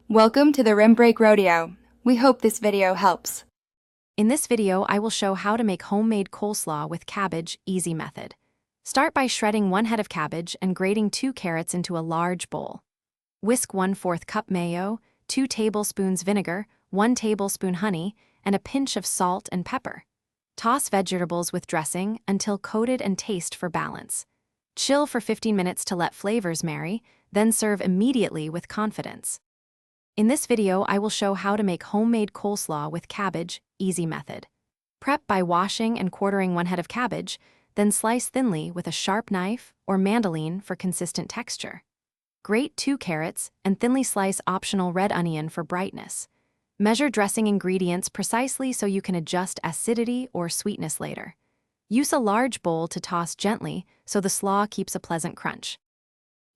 Welcome to the Rim Break Rodeo. We hope this video helps. In this video, I will show how to make homemade coleslaw with cabbage easy method. Start by shredding 1 head of cabbage and grating 2 carrots into a large bowl. Whisk 1/4 cup mayo, 2 tablespoons vinegar, 1 tablespoon honey, and a pinch of salt and pepper. Toss vegetables with dressing until coated and taste for balance. Chill for 15 minutes to let flavors marry, then serve immediately with confidence. In this video, I will show how to make homemade coleslaw with cabbage easy method. Prep by washing and quartering 1 head of cabbage, then slice thinly with a sharp knife or mandolin for consistent texture. Grate 2 carrots and thinly slice optional red onion for brightness. Measure dressing ingredients precisely so you can adjust acidity or sweetness later. Use a large bowl to toss gently so the slaw keeps a pleasant crunch.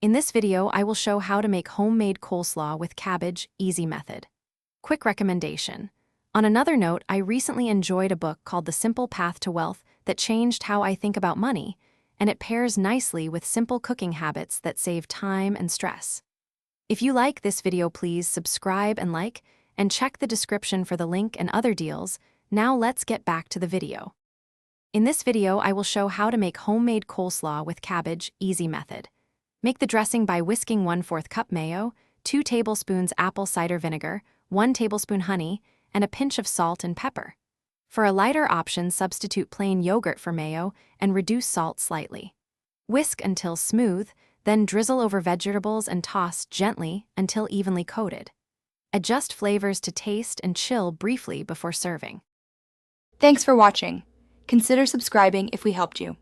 In this video, I will show how to make homemade coleslaw with cabbage easy method. Quick recommendation. On another note, I recently enjoyed a book called The Simple Path to Wealth that changed how I think about money, and it pairs nicely with simple cooking habits that save time and stress. If you like this video, please subscribe and like, and check the description for the link and other deals. Now let's get back to the video. In this video, I will show how to make homemade coleslaw with cabbage easy method. Make the dressing by whisking 1/4 cup mayo, 2 tablespoons apple cider vinegar, 1 tablespoon honey, and a pinch of salt and pepper. For a lighter option, substitute plain yogurt for mayo and reduce salt slightly. Whisk until smooth, then drizzle over vegetables and toss gently until evenly coated. Adjust flavors to taste and chill briefly before serving. Thanks for watching. Consider subscribing if we helped you.